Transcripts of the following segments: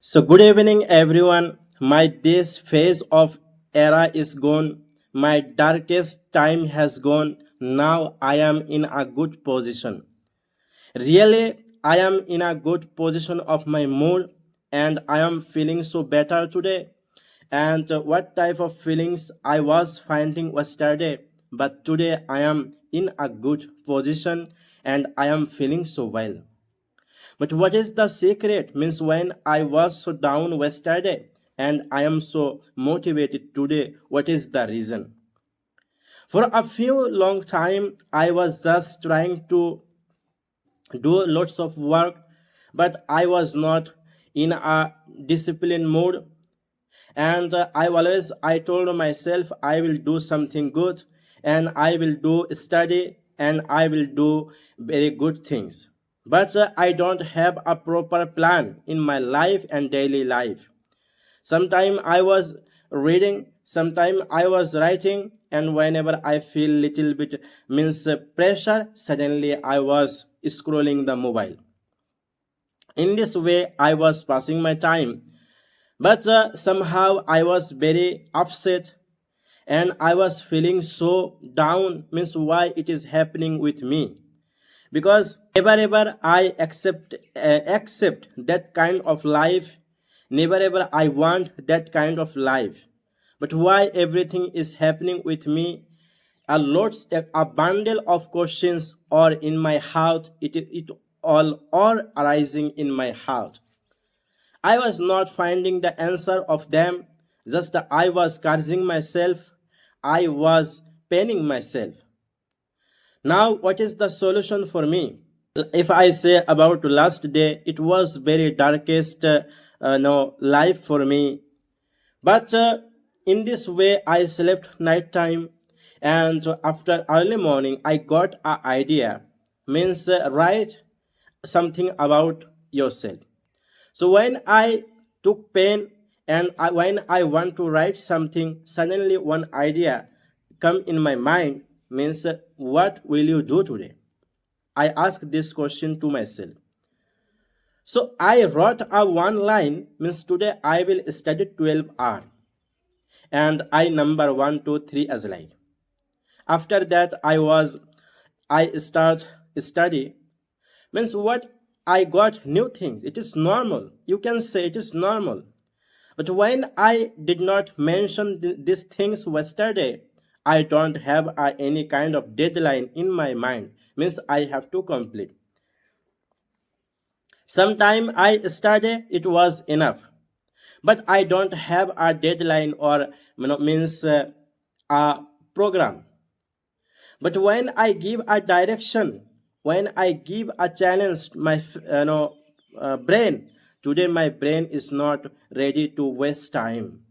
So, good evening, everyone. My this phase of era is gone. My darkest time has gone. Now I am in a good position. Really, I am in a good position of my mood, and I am feeling so better today. And what type of feelings I was finding yesterday, but today I am in a good position and I am feeling so well. But what is the secret? Means when I was so down yesterday and I am so motivated today, what is the reason? For a few long time, I was just trying to do lots of work, but I was not in a disciplined mode. And I told myself I will do something good, and I will do study, and I will do very good things. But I don't have a proper plan in my life and daily life. Sometime I was reading, sometime I was writing, and whenever I feel little bit means pressure, suddenly I was scrolling the mobile. In this way I was passing my time, but somehow I was very upset and I was feeling so down. Means why it is happening with me? Because never ever I accept that kind of life. Never ever I want that kind of life. But why everything is happening with me? A bundle of questions are in my heart. It all are arising in my heart. I was not finding the answer of them, just I was cursing myself, I was paining myself. Now, what is the solution for me? If I say about last day, it was very darkest no, life for me. But in this way, I slept night time, and after early morning, I got an idea. Means write something about yourself. So when I took pen and when I want to write something, suddenly one idea come in my mind. Means what will you do today? I ask this question to myself. So I wrote a one line. Means today I will study 12 hours and I number 1, 2, 3 as like. After that I start study. Means what I got new things. It is normal. You can say it is normal. But when I did not mention these things yesterday, I don't have any kind of deadline in my mind. Means I have to complete. Sometime I study, it was enough. But I don't have a deadline or means a program. But when I give a direction, when I give a challenge, my brain, today my brain is not ready to waste time.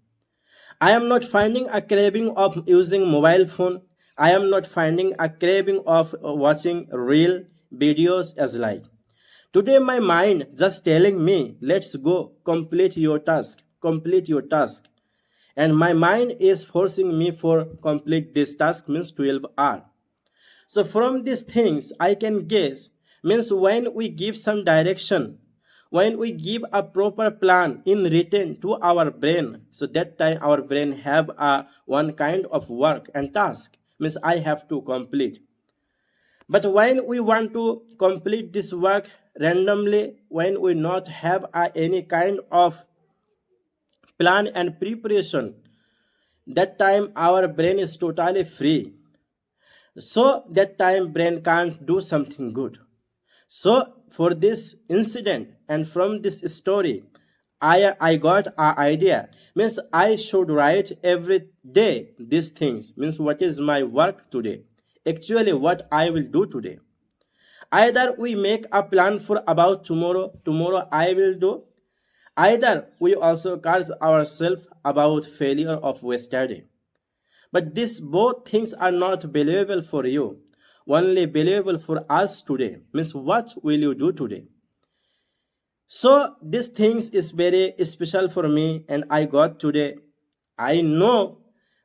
I am not finding a craving of using mobile phone. I am not finding a craving of watching real videos as like. Today my mind just telling me, let's go, complete your task. And my mind is forcing me for complete this task means 12 hours. So from these things I can guess means when we give some direction, when we give a proper plan in written to our brain, so that time our brain have a one kind of work and task means I have to complete. But when we want to complete this work randomly, when we not have any kind of plan and preparation, that time our brain is totally free. So that time brain can't do something good. So for this incident and from this story, I got an idea. Means I should write every day these things. Means what is my work today? Actually, what I will do today. Either we make a plan for about tomorrow I will do. Either we also curse ourselves about failure of yesterday. But these both things are not believable for you, only believable for us today. Means what will you do today? So these things is very special for me and I got today. I know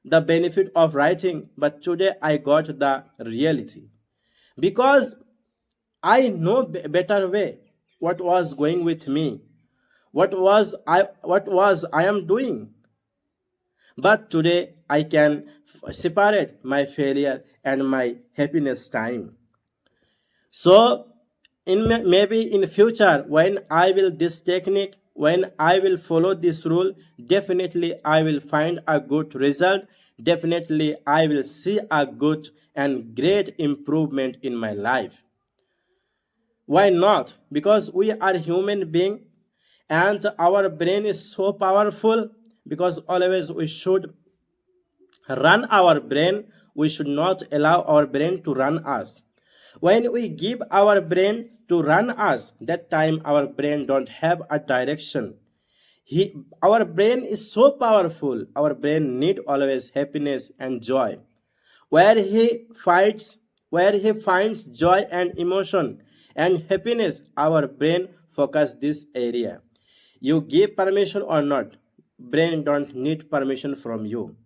the benefit of writing, but today I got the reality. Because I know better way what was going with me. what was I am doing. But today I can separate my failure and my happiness time. So maybe in future when I will this technique, when I will follow this rule, definitely I will find a good result. Definitely I will see a good and great improvement in my life. Why not? Because we are human being and our brain is so powerful, because always we should run our brain. We should not allow our brain to run us. When we give our brain to run us, that time our brain don't have a direction. Our brain is so powerful. Our brain need always happiness and joy. Where he finds, where he finds joy and emotion and happiness, our brain focus this area. You give permission or not, brain don't need permission from you.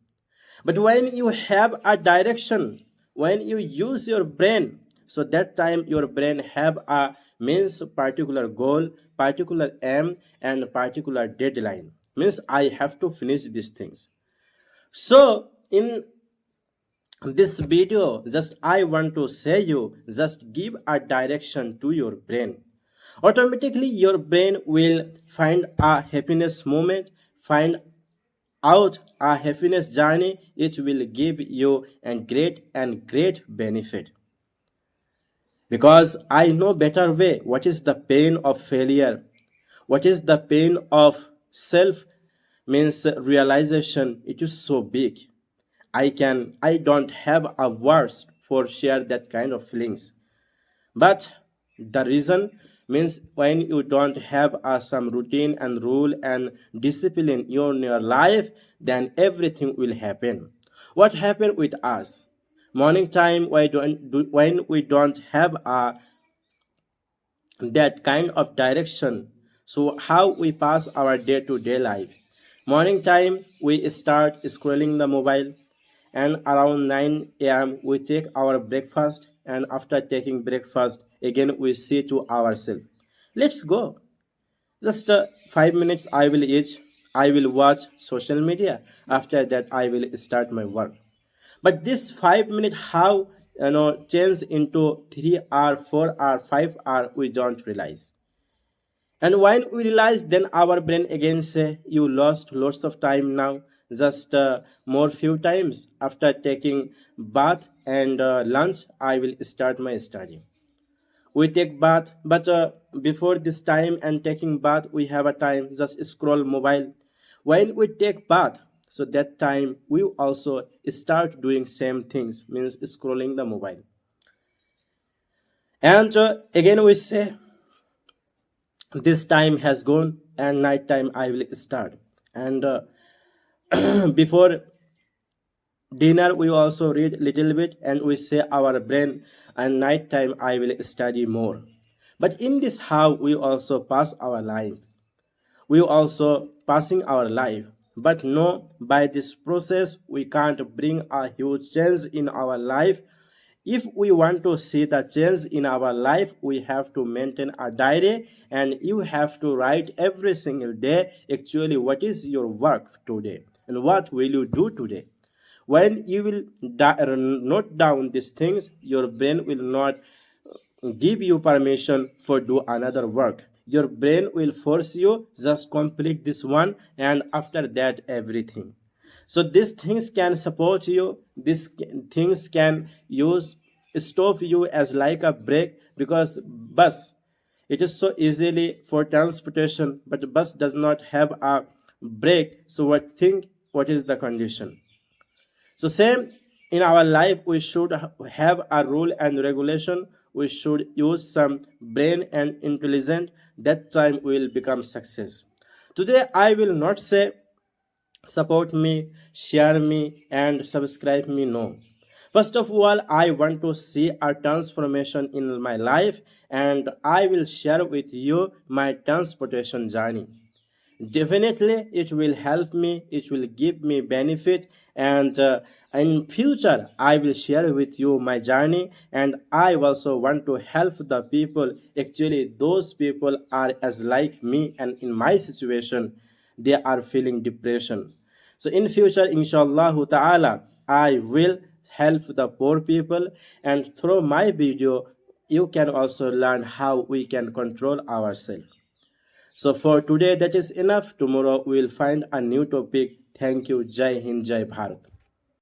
But when you have a direction, when you use your brain, so that time your brain have a means particular goal, particular aim, and particular deadline. Means I have to finish these things. So in this video, just I want to say you, just give a direction to your brain. Automatically your brain will find a happiness moment, find out a happiness journey. It will give you a great benefit, because I know better way what is the pain of failure, what is the pain of self means realization. It is so big. I don't have a words for share that kind of feelings. But the reason means when you don't have some routine and rule and discipline in your life, then everything will happen. What happened with us? Morning time, when we don't have that kind of direction. So how we pass our day-to-day life? Morning time, we start scrolling the mobile, and around 9 a.m. we take our breakfast, and after taking breakfast, again we say to ourselves, let's go. Just 5 minutes I will eat. I will watch social media. After that, I will start my work. But this 5 minute how change into 3 hour, 4 hour, 5 hour, we don't realize. And when we realize, then our brain again say, you lost lots of time now. Just more few times after taking bath and lunch, I will start my study. We take bath, but before this time and taking bath, we have a time just scroll mobile. When we take bath, so that time we also start doing same things, means scrolling the mobile. And again we say, this time has gone and night time I will start. And before dinner we also read little bit, and we say our brain, and night time I will study more. But in this how we also pass our life, we also passing our life. But no, by this process we can't bring a huge change in our life. If we want to see the change in our life, we have to maintain a diary, and you have to write every single day actually what is your work today and what will you do today. When you will note down these things, your brain will not give you permission for do another work. Your brain will force you just complete this one, and after that everything. So these things can support you, these things can use stop you as like a brake, because bus, it is so easily for transportation, but bus does not have a brake. So what is the condition? So same in our life, we should have a rule and regulation. We should use some brain and intelligence. That time we will become success. Today I will not say support me, share me, and subscribe me. No. First of all, I want to see a transformation in my life, and I will share with you my transportation journey. Definitely it will help me, it will give me benefit, and in future I will share with you my journey, and I also want to help the people. Actually those people are as like me, and in my situation they are feeling depression. So in future, inshallah ta'ala, I will help the poor people, and through my video you can also learn how we can control ourselves. So for today, that is enough. Tomorrow we will find a new topic. Thank you. Jai Hind, Jai Bharat.